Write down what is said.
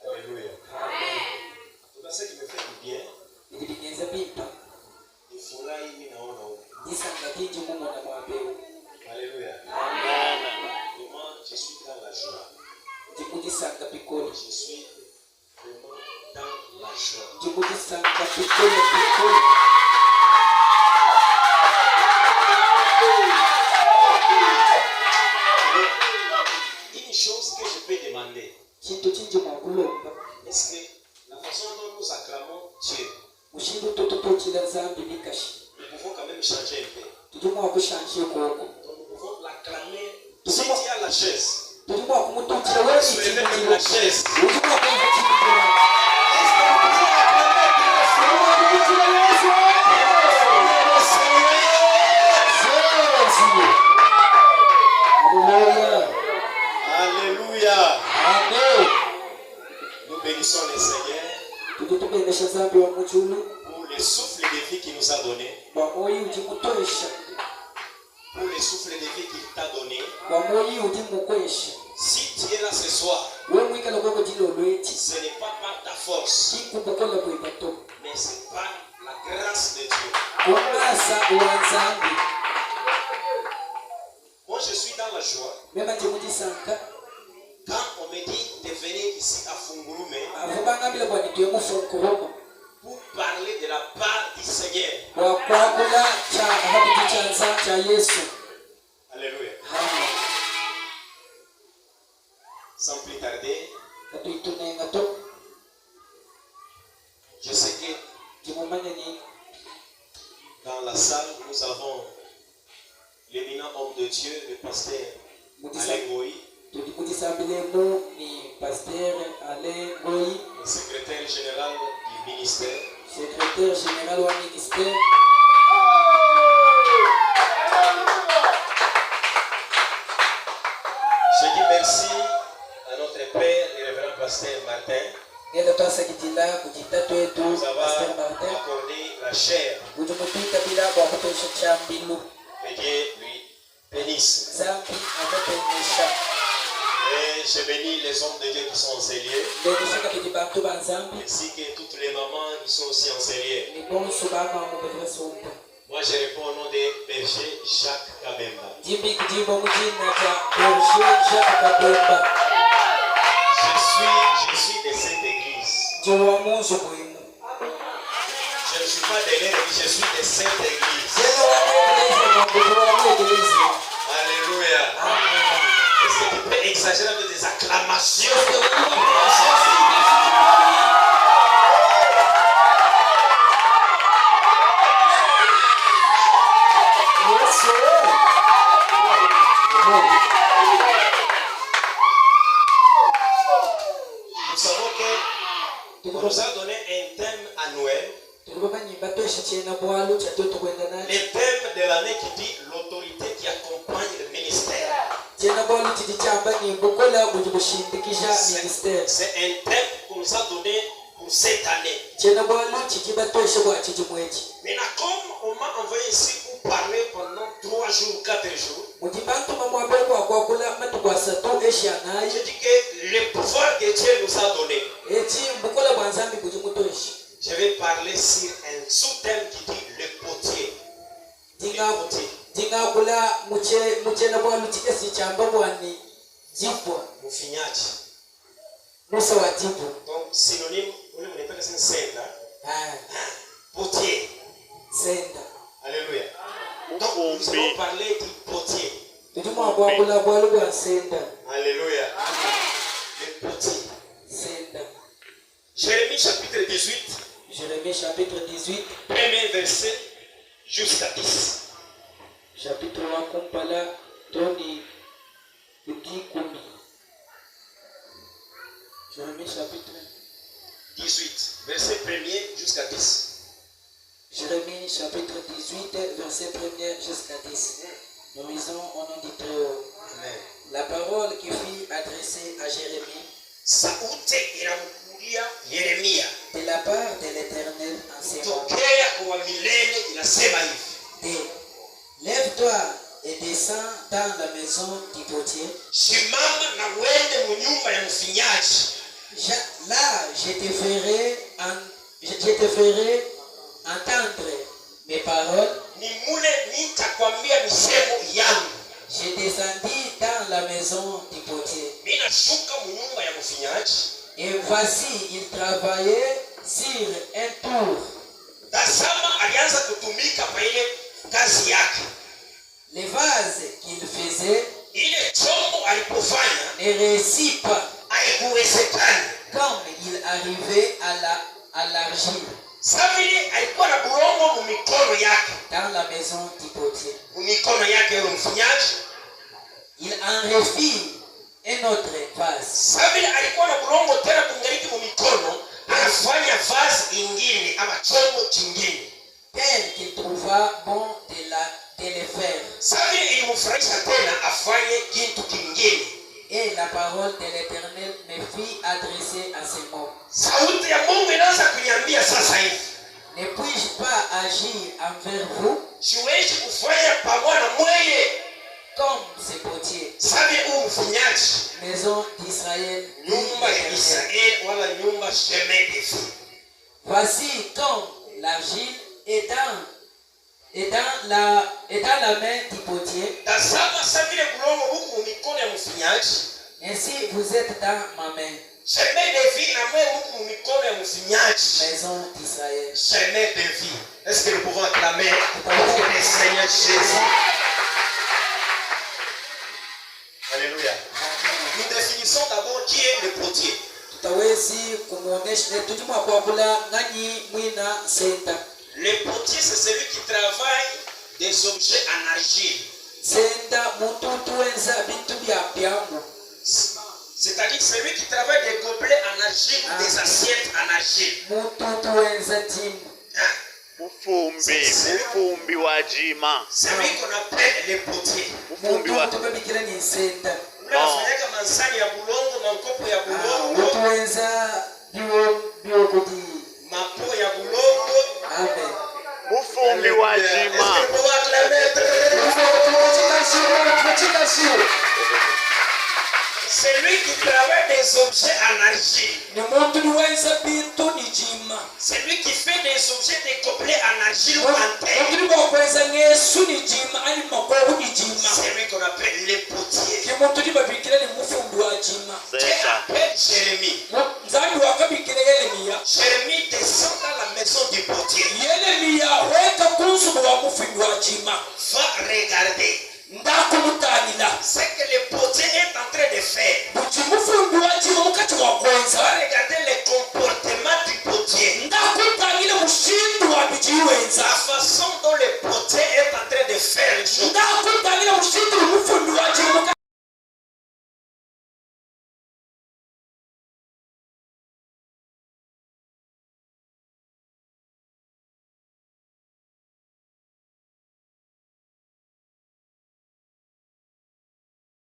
Alléluia. C'est ça qui me fait du bien. Alléluia. Moi, je suis dans la joie. Je suis vraiment dans la joie. Une chose que je peux demander, est-ce que la façon dont nous acclamons Dieu, nous pouvons quand même changer un peu. Donc nous pouvons l'acclamer. Si tu as la chaise, soulevez même la chaise. Est-ce que nous pouvons acclamer? Alléluia. Amen. Nous bénissons le Seigneur pour le souffle de vie qu'il nous a donné. Pour le souffle de vie qu'il t'a donné. Si tu es là ce soir, ce n'est pas par ta force, mais c'est par la grâce de Dieu. Moi, je suis dans la joie. Quand on me dit de venir ici à Fungurume pour parler de la part du Seigneur. Alléluia. Sans plus tarder, je sais que dans la salle, nous avons l'éminent homme de Dieu, le pasteur Alain Goyi, le secrétaire général du ministère. Je dis merci à notre Père, le révérend pasteur Martin, nous avoir accordé la chair. Que Dieu lui bénisse. Et je bénis les hommes de Dieu qui sont en ces lieux. Ainsi que toutes les mamans qui sont aussi en ces lieux. Moi je réponds au nom de berger Jacques Kabemba. Je suis de cette église. Je ne suis pas de l'église, je suis de cette église. Alléluia. Est-ce que tu peux exagérer avec des acclamations? Nous savons qu'on nous a donné un thème annuel. Le thème de l'année qui dit l'autorité qui accompagne le ministère. C'est un thème qu'on nous a donné pour cette année. Maintenant, comme on m'a envoyé ici pour parler pendant 3 jours, 4 jours, je dis que le pouvoir que Dieu nous a donné, je vais parler sur un sous-thème qui dit le potier. Mufinyaji. Donc synonyme, on appelle ça senda. Potier. Senda. Alléluia. Donc nous allons parler du potier. Alléluia. Le potier. Senda. Jérémie chapitre 18. Jérémie chapitre 18. Premier verset jusqu'à 10. Chapitre 1 Kumpala Tony Kumi. Jérémie chapitre 18, verset 1er jusqu'à 10. Jérémie chapitre 18, verset 1er jusqu'à 10. Nous lisons au nom du Très-Haut. Amen. La parole qui fut adressée à Jérémie. Sauti inamkulia Yeremia de la part de l'Éternel en ces moments. tokea kwa milele inasema hivi. Et lève-toi et descends dans la maison du potier. Simama na uende munyumba ya mfinyaji. Là, je te ferai entendre mes paroles. Ni mule nitakwambia misemo yangu. Je descendis dans la maison du potier. Mimi nashuka munyumba ya mfinyaji. Et voici, il travaillait sur un tour. Tazama alianza kutumika kwa ile kazi yake. Les vases qu'il faisait Ile chombo alipofanya ne réussit pas haikuwezekana. comme il arrivait à l'argile Sasa vile alikuwa na bulongo mu mikono yake. dans la maison du potier. Mu mikono yake yule mfinyaji. Il en refit un autre vase. Sasa vile alikuwa na bulongo tena kungaliki mu mikono, anafanya vazi ingine ama chombo kingine. Tel qu'il trouva bon de le faire. Sasa vile ilimfurahisha tena afanye kitu kingine. Et la parole de l'Éternel me fit adresser à ces mots. Sauti ya Mungu inaanza kuniambia sasa hivi. Ne puis-je pas agir envers vous Siwezi kufanya pamoja na mweye comme ces potiers, sasa vile huu mfinyaji, maison d'Israël, nyumba ya Israeli wala nyumba shemedefu. voici comme l'argile est dans la main du potier, Tazama sasa vile bulongo huku mu mikono ya mfinyaji, ainsi vous êtes dans ma main, shemedefu na mwe huku mu mikono ya mfinyaji. maison d'Israël. Chemin de vie. Est-ce que nous pouvons acclamer le Seigneur Jésus? Alléluia. Nous définissons d'abord qui est le potier. Tutawezi kumuonesha tujuma kwa kula ngani mwina senta. Le potier, c'est celui qui travaille des objets en argile. Senta mututu wenza bintu bya byangu. C'est-à-dire celui qui travaille des gobelets en argile ou des assiettes en argile. Mututu wenza timu. Mufumbi wa jima. Celui qu'on appelle le potier. Mufumbi wa Mututu bikira ni senta. Unafanyaka mansani ya bulongo, mankopo ya bulongo, Mutu wenza bio kuti. mapo ya bulongo. Amen. Mufumbi wa Est-ce que jima. nous pouvons acclamer? Celui qui travaille des objets en argile. Ni mutu wenza bintu ni jima. Celui qui fait des objets des gobelets en argile ou en terre. Mutu bokwenza ngesu ni jima ani makobu ni jima. Celui qu'on appelle les potiers. Ki mutu ni babikira ni mufumbi wa jima. Dieu Sesa. appelle Jérémie. Nzambi wakabikira Yeremiya. Jérémie descend dans la maison du potier. Yeremiya weka kunsu wa mufumbi wa jima. Va regarder Ndakumutanila. ce que le potier est